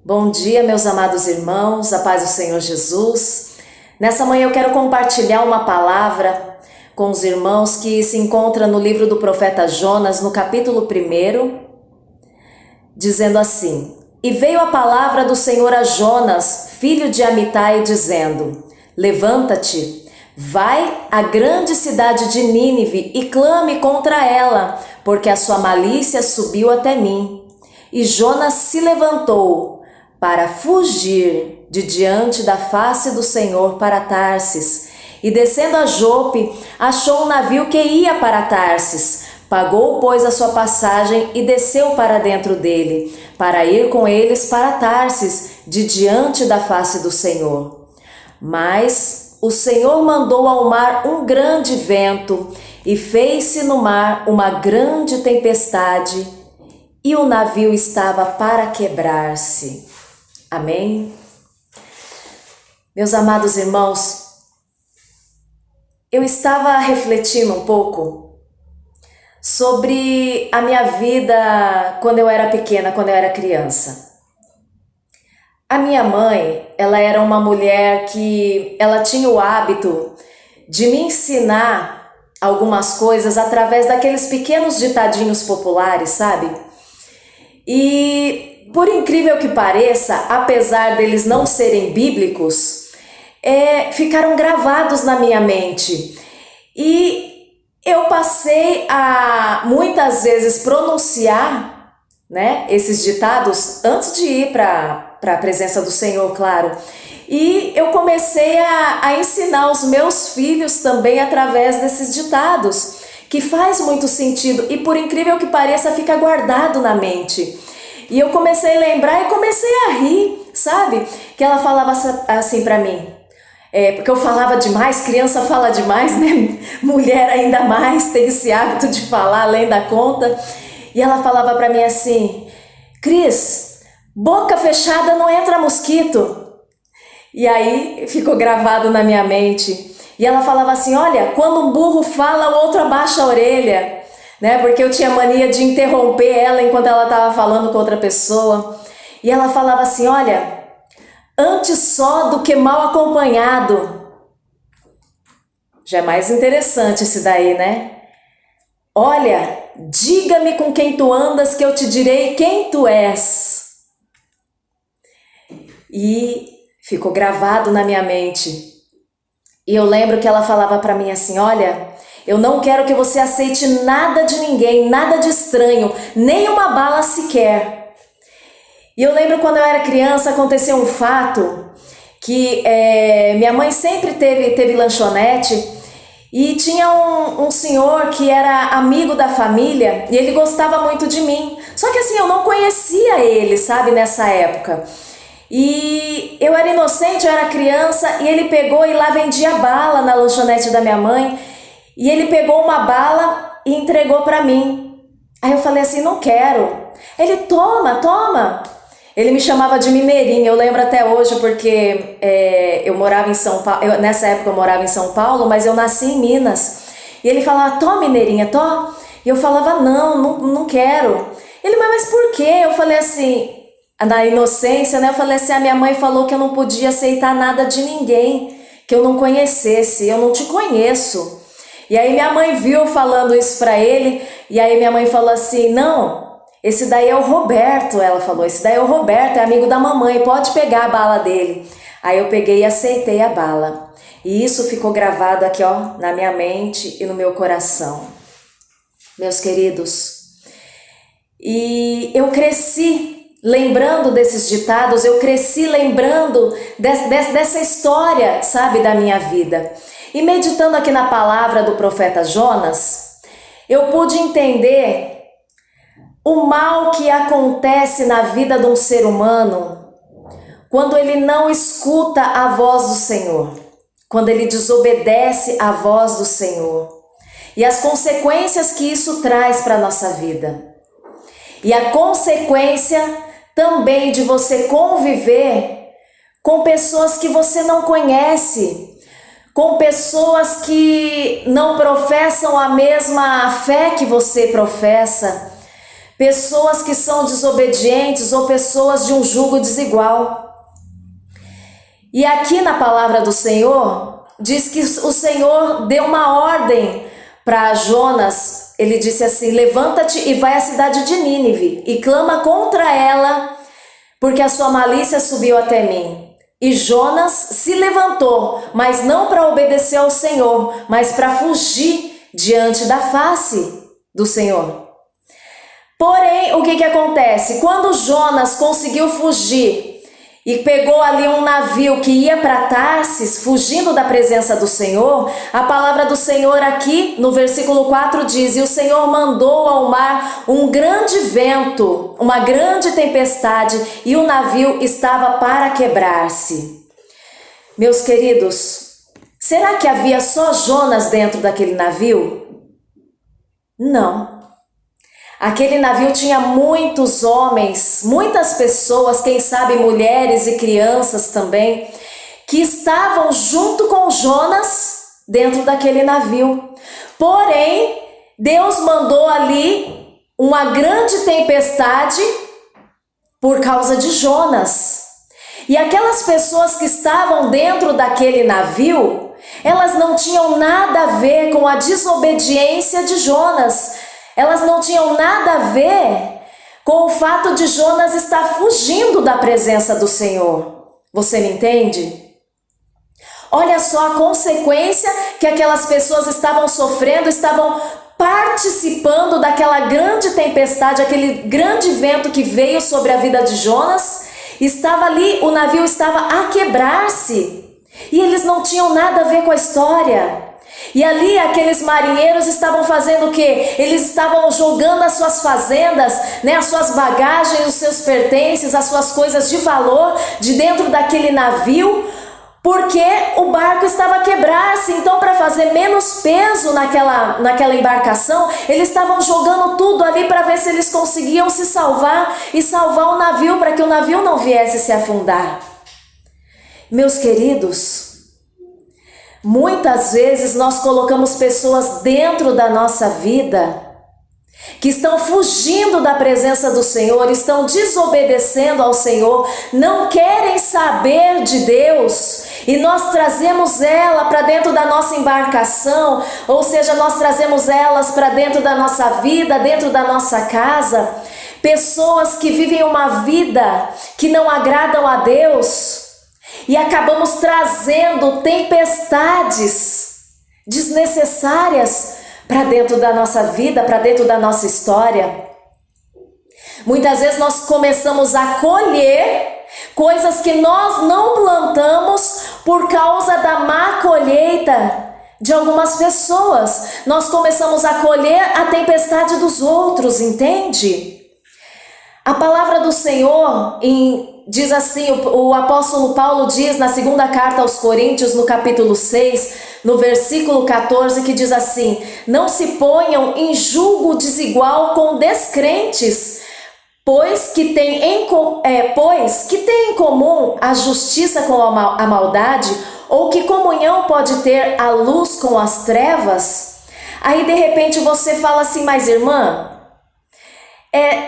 Bom dia, meus amados irmãos, a paz do Senhor Jesus. Nessa manhã eu quero compartilhar uma palavra com os irmãos que se encontra no livro do profeta Jonas, no capítulo 1, dizendo assim: E veio a palavra do Senhor a Jonas, filho de Amitai, dizendo: Levanta-te, vai à grande cidade de Nínive e clame contra ela, porque a sua malícia subiu até mim. E Jonas se levantou para fugir de diante da face do Senhor para Tarsis. E descendo a Jope, achou um navio que ia para Tarsis. Pagou, pois, a sua passagem e desceu para dentro dele, para ir com eles para Tarsis, de diante da face do Senhor. Mas o Senhor mandou ao mar um grande vento, e fez-se no mar uma grande tempestade, e o navio estava para quebrar-se. Amém? Meus amados irmãos, eu estava refletindo um pouco sobre a minha vida quando eu era pequena, quando eu era criança. A minha mãe, ela era uma mulher que ela tinha o hábito de me ensinar algumas coisas através daqueles pequenos ditadinhos populares, sabe? E por incrível que pareça, apesar deles não serem bíblicos, ficaram gravados na minha mente. E eu passei a muitas vezes pronunciar, né, esses ditados antes de ir para a presença do Senhor, claro. E eu comecei a ensinar os meus filhos também através desses ditados, que faz muito sentido e por incrível que pareça fica guardado na mente. E eu comecei a lembrar e comecei a rir, sabe? Que ela falava assim pra mim, porque eu falava demais, criança fala demais, né? Mulher ainda mais tem esse hábito de falar além da conta. E ela falava pra mim assim: Cris, boca fechada não entra mosquito. E aí ficou gravado na minha mente. E ela falava assim: olha, quando um burro fala, o outro abaixa a orelha. Né? Porque eu tinha mania de interromper ela enquanto ela estava falando com outra pessoa. E ela falava assim: olha, antes só do que mal acompanhado. Já é mais interessante esse daí, né? Olha, diga-me com quem tu andas que eu te direi quem tu és. E ficou gravado na minha mente. E eu lembro que ela falava para mim assim: olha, eu não quero que você aceite nada de ninguém, nada de estranho, nem uma bala sequer. E eu lembro quando eu era criança, aconteceu um fato que minha mãe sempre teve lanchonete e tinha um senhor que era amigo da família e ele gostava muito de mim. Só que assim, eu não conhecia ele, sabe, nessa época. E eu era inocente, eu era criança e ele pegou e lá vendia bala na lanchonete da minha mãe. E ele pegou uma bala e entregou para mim. Aí eu falei assim: não quero. Ele: toma. Ele me chamava de Mineirinha, eu lembro até hoje porque eu morava em São Paulo. Nessa época eu morava em São Paulo, mas eu nasci em Minas. E ele falava: tô, Mineirinha, tô. E eu falava: não quero. Ele: mas por quê? Eu falei assim, na inocência, né? Eu falei assim: a minha mãe falou que eu não podia aceitar nada de ninguém que eu não conhecesse. Eu não te conheço. E aí minha mãe viu falando isso pra ele, e aí minha mãe falou assim: não, esse daí é o Roberto. Ela falou: esse daí é o Roberto, é amigo da mamãe, pode pegar a bala dele. Aí eu peguei e aceitei a bala. E isso ficou gravado aqui, ó, na minha mente e no meu coração. Meus queridos, e eu cresci lembrando desses ditados, eu cresci lembrando dessa história, sabe, da minha vida. E meditando aqui na palavra do profeta Jonas, eu pude entender o mal que acontece na vida de um ser humano quando ele não escuta a voz do Senhor, quando ele desobedece à voz do Senhor, e as consequências que isso traz para a nossa vida. E a consequência também de você conviver com pessoas que você não conhece, com pessoas que não professam a mesma fé que você professa, pessoas que são desobedientes ou pessoas de um jugo desigual. E aqui na palavra do Senhor, diz que o Senhor deu uma ordem para Jonas. Ele disse assim: levanta-te e vai à cidade de Nínive e clama contra ela, porque a sua malícia subiu até mim. E Jonas se levantou, mas não para obedecer ao Senhor, mas para fugir diante da face do Senhor. Porém, o que acontece? Quando Jonas conseguiu fugir e pegou ali um navio que ia para Tarsis, fugindo da presença do Senhor, a palavra do Senhor aqui no versículo 4 diz: e o Senhor mandou ao mar um grande vento, uma grande tempestade, e o navio estava para quebrar-se. Meus queridos, será que havia só Jonas dentro daquele navio? Não. Aquele navio tinha muitos homens, muitas pessoas, quem sabe mulheres e crianças também, que estavam junto com Jonas dentro daquele navio. Porém, Deus mandou ali uma grande tempestade por causa de Jonas. E aquelas pessoas que estavam dentro daquele navio, elas não tinham nada a ver com a desobediência de Jonas. Elas não tinham nada a ver com o fato de Jonas estar fugindo da presença do Senhor. Você me entende? Olha só a consequência que aquelas pessoas estavam sofrendo, estavam participando daquela grande tempestade, aquele grande vento que veio sobre a vida de Jonas. Estava ali, o navio estava a quebrar-se e eles não tinham nada a ver com a história. E ali aqueles marinheiros estavam fazendo o quê? Eles estavam jogando as suas fazendas, as suas bagagens, os seus pertences, as suas coisas de valor de dentro daquele navio, porque o barco estava a quebrar-se. Então, para fazer menos peso naquela embarcação, eles estavam jogando tudo ali para ver se eles conseguiam se salvar e salvar o navio, para que o navio não viesse se afundar. Meus queridos, muitas vezes nós colocamos pessoas dentro da nossa vida que estão fugindo da presença do Senhor, estão desobedecendo ao Senhor, não querem saber de Deus, e nós trazemos ela para dentro da nossa embarcação, ou seja, nós trazemos elas para dentro da nossa vida, dentro da nossa casa, pessoas que vivem uma vida que não agradam a Deus. E acabamos trazendo tempestades desnecessárias para dentro da nossa vida, para dentro da nossa história. Muitas vezes nós começamos a colher coisas que nós não plantamos por causa da má colheita de algumas pessoas. Nós começamos a colher a tempestade dos outros, entende? A palavra do Senhor diz assim, o apóstolo Paulo diz na segunda carta aos Coríntios, no capítulo 6, no versículo 14, que diz assim: não se ponham em julgo desigual com descrentes, pois que tem em comum a justiça com a maldade, ou que comunhão pode ter a luz com as trevas? Aí de repente você fala assim: mas irmã,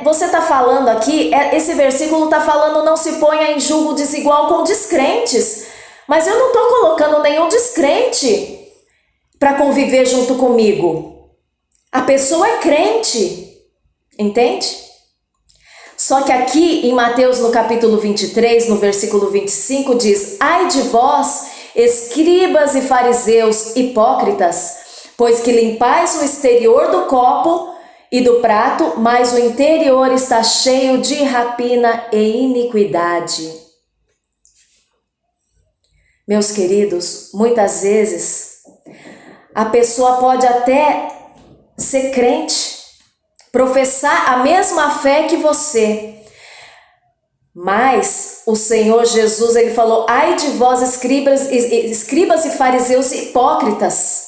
você está falando aqui, esse versículo está falando não se ponha em julgo desigual com descrentes, mas eu não estou colocando nenhum descrente para conviver junto comigo. A pessoa é crente, entende? Só que aqui em Mateus no capítulo 23, no versículo 25 diz: ai de vós, escribas e fariseus hipócritas, pois que limpais o exterior do copo e do prato, mas o interior está cheio de rapina e iniquidade. Meus queridos, muitas vezes a pessoa pode até ser crente, professar a mesma fé que você, mas o Senhor Jesus, ele falou: ai de vós, escribas e fariseus hipócritas,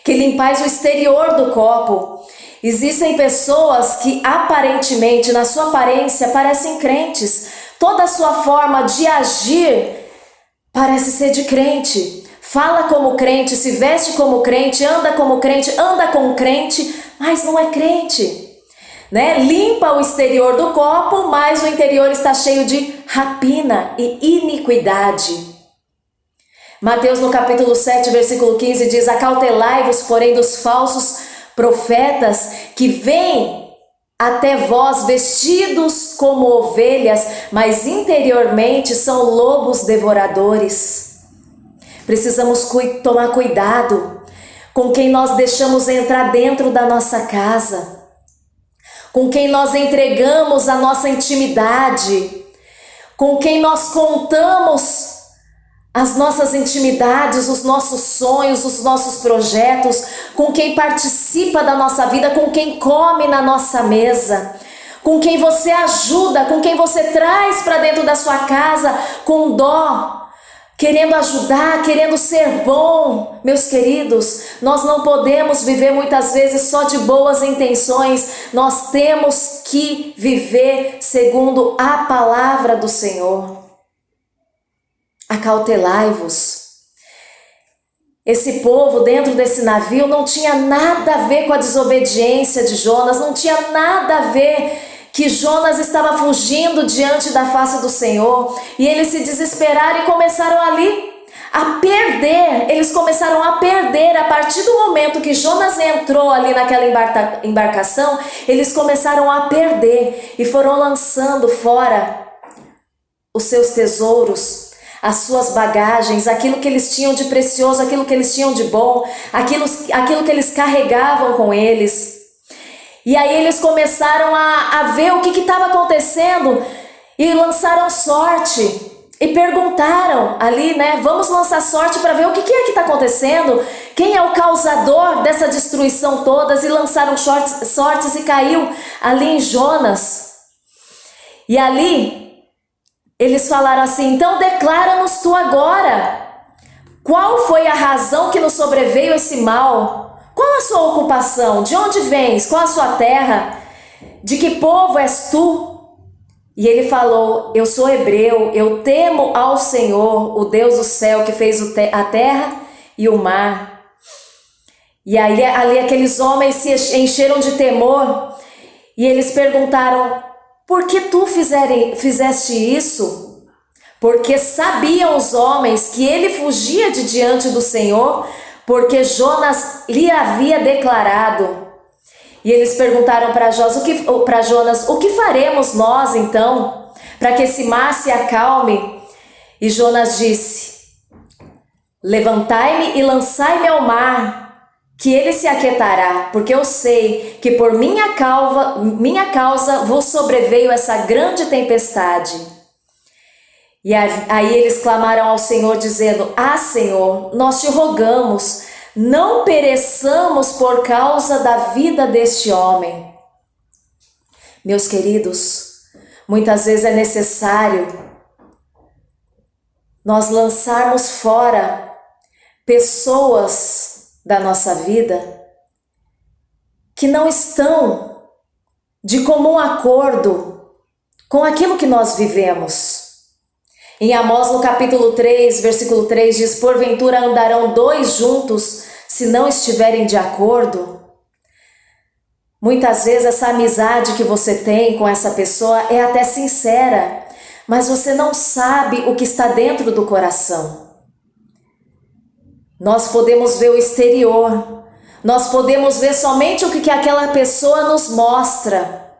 que limpais o exterior do copo. Existem pessoas que aparentemente, na sua aparência, parecem crentes. Toda a sua forma de agir parece ser de crente. Fala como crente, se veste como crente, anda como crente, anda com crente, mas não é crente. né? Limpa o exterior do copo, mas o interior está cheio de rapina e iniquidade. Mateus no capítulo 7, versículo 15 diz: acautelai-vos, porém, dos falsos profetas que vêm até vós vestidos como ovelhas, mas interiormente são lobos devoradores. Precisamos tomar cuidado com quem nós deixamos entrar dentro da nossa casa, com quem nós entregamos a nossa intimidade, com quem nós contamos as nossas intimidades, os nossos sonhos, os nossos projetos, com quem participa da nossa vida, com quem come na nossa mesa, com quem você ajuda, com quem você traz para dentro da sua casa com dó, querendo ajudar, querendo ser bom. Meus queridos, nós não podemos viver muitas vezes só de boas intenções, nós temos que viver segundo a palavra do Senhor. Acautelai-vos. Esse povo dentro desse navio não tinha nada a ver com a desobediência de Jonas, não tinha nada a ver que Jonas estava fugindo diante da face do Senhor, e eles se desesperaram e começaram ali a perder. Eles começaram a perder a partir do momento que Jonas entrou ali naquela embarcação. Eles começaram a perder e foram lançando fora os seus tesouros, as suas bagagens, aquilo que eles tinham de precioso, aquilo que eles tinham de bom, aquilo que eles carregavam com eles. E aí eles começaram a ver o que estava acontecendo e lançaram sorte e perguntaram ali, né? Vamos lançar sorte para ver o que é que está acontecendo, quem é o causador dessa destruição toda, e lançaram sortes e caiu ali em Jonas. E ali eles falaram assim: então declara-nos tu agora, qual foi a razão que nos sobreveio esse mal? Qual a sua ocupação? De onde vens? Qual a sua terra? De que povo és tu? E ele falou: eu sou hebreu, eu temo ao Senhor, o Deus do céu, que fez a terra e o mar. E aí ali aqueles homens se encheram de temor e eles perguntaram: por que tu fizeste isso? Porque sabiam os homens que ele fugia de diante do Senhor, porque Jonas lhe havia declarado. E eles perguntaram para Jonas: o que faremos nós então, para que esse mar se acalme? E Jonas disse: levantai-me e lançai-me ao mar, que ele se aquietará, porque eu sei que por minha causa vos sobreveio essa grande tempestade. E aí eles clamaram ao Senhor, dizendo: ah, Senhor, nós te rogamos, não pereçamos por causa da vida deste homem. Meus queridos, muitas vezes é necessário nós lançarmos fora pessoas da nossa vida que não estão de comum acordo com aquilo que nós vivemos. Em Amós, no capítulo 3, versículo 3, diz: porventura andarão dois juntos se não estiverem de acordo? Muitas vezes essa amizade que você tem com essa pessoa é até sincera, mas você não sabe o que está dentro do coração. Nós podemos ver o exterior, nós podemos ver somente o que aquela pessoa nos mostra,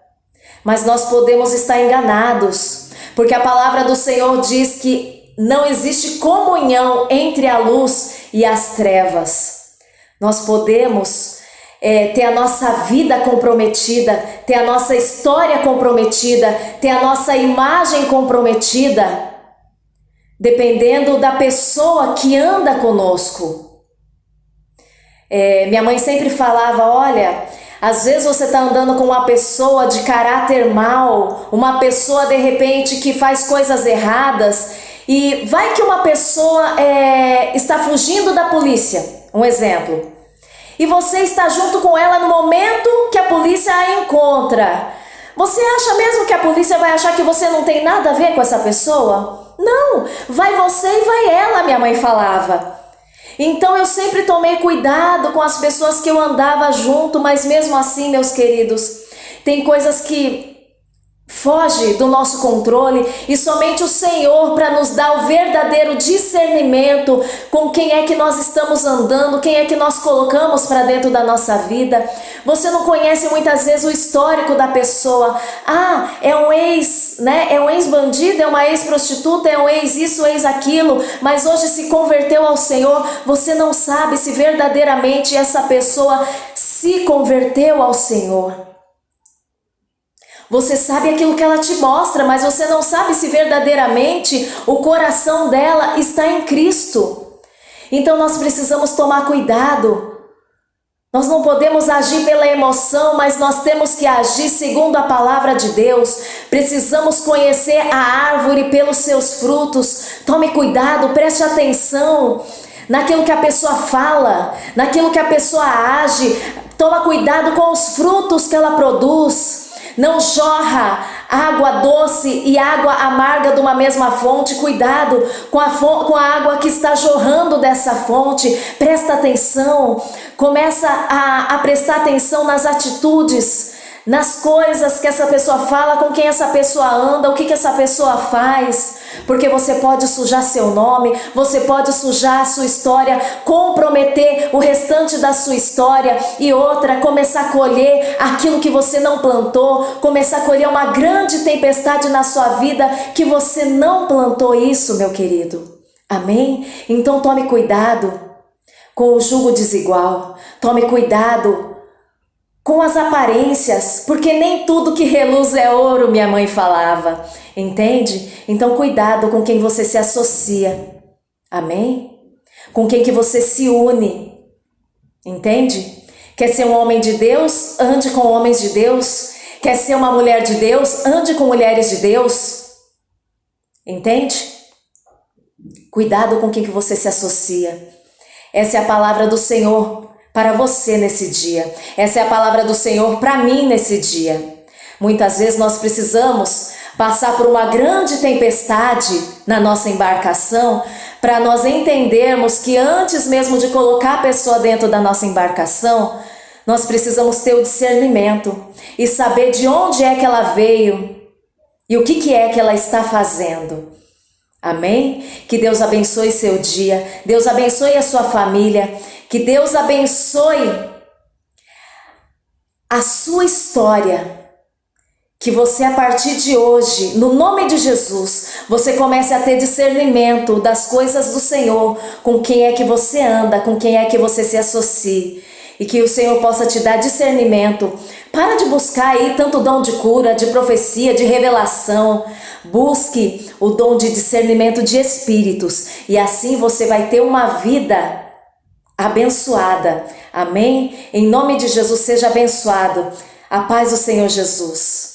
mas nós podemos estar enganados, porque a palavra do Senhor diz que não existe comunhão entre a luz e as trevas. Nós podemos ter a nossa vida comprometida, ter a nossa história comprometida, ter a nossa imagem comprometida, dependendo da pessoa que anda conosco. Minha mãe sempre falava: olha, às vezes você está andando com uma pessoa de caráter mau, uma pessoa de repente que faz coisas erradas, e vai que uma pessoa está fugindo da polícia, um exemplo, e você está junto com ela no momento que a polícia a encontra. Você acha mesmo que a polícia vai achar que você não tem nada a ver com essa pessoa? Não, vai você e vai ela, minha mãe falava. Então eu sempre tomei cuidado com as pessoas que eu andava junto, mas mesmo assim, meus queridos, tem coisas que foge do nosso controle e somente o Senhor para nos dar o verdadeiro discernimento com quem é que nós estamos andando, quem é que nós colocamos para dentro da nossa vida. Você não conhece muitas vezes o histórico da pessoa. Ah, é um ex, né? É um ex-bandido, é uma ex-prostituta, é um ex isso, ex aquilo, mas hoje se converteu ao Senhor. Você não sabe se verdadeiramente essa pessoa se converteu ao Senhor. Você sabe aquilo que ela te mostra, mas você não sabe se verdadeiramente o coração dela está em Cristo. Então nós precisamos tomar cuidado. Nós não podemos agir pela emoção, mas nós temos que agir segundo a palavra de Deus. Precisamos conhecer a árvore pelos seus frutos. Tome cuidado, preste atenção naquilo que a pessoa fala, naquilo que a pessoa age. Toma cuidado com os frutos que ela produz. Não jorra água doce e água amarga de uma mesma fonte. Cuidado com a água que está jorrando dessa fonte. Presta atenção. Começa a prestar atenção nas atitudes, nas coisas que essa pessoa fala, com quem essa pessoa anda, o que essa pessoa faz. Porque você pode sujar seu nome, você pode sujar a sua história, comprometer o restante da sua história. E outra, começar a colher aquilo que você não plantou, começar a colher uma grande tempestade na sua vida que você não plantou isso, meu querido. Amém? Então tome cuidado com o jugo desigual, tome cuidado com as aparências, porque nem tudo que reluz é ouro, minha mãe falava, entende? Então cuidado com quem você se associa, amém? Com quem que você se une, entende? Quer ser um homem de Deus? Ande com homens de Deus. Quer ser uma mulher de Deus? Ande com mulheres de Deus, entende? Cuidado com quem que você se associa. Essa é a palavra do Senhor para você nesse dia. Essa é a palavra do Senhor para mim nesse dia. Muitas vezes nós precisamos passar por uma grande tempestade na nossa embarcação para nós entendermos que antes mesmo de colocar a pessoa dentro da nossa embarcação, nós precisamos ter o discernimento e saber de onde é que ela veio e o que é que ela está fazendo. Amém? Que Deus abençoe seu dia, Deus abençoe a sua família, que Deus abençoe a sua história. Que você, a partir de hoje, no nome de Jesus, você comece a ter discernimento das coisas do Senhor, com quem é que você anda, com quem é que você se associa. E que o Senhor possa te dar discernimento. Para de buscar aí tanto dom de cura, de profecia, de revelação. Busque o dom de discernimento de espíritos. E assim você vai ter uma vida abençoada. Amém? Em nome de Jesus, seja abençoado. A paz do Senhor Jesus.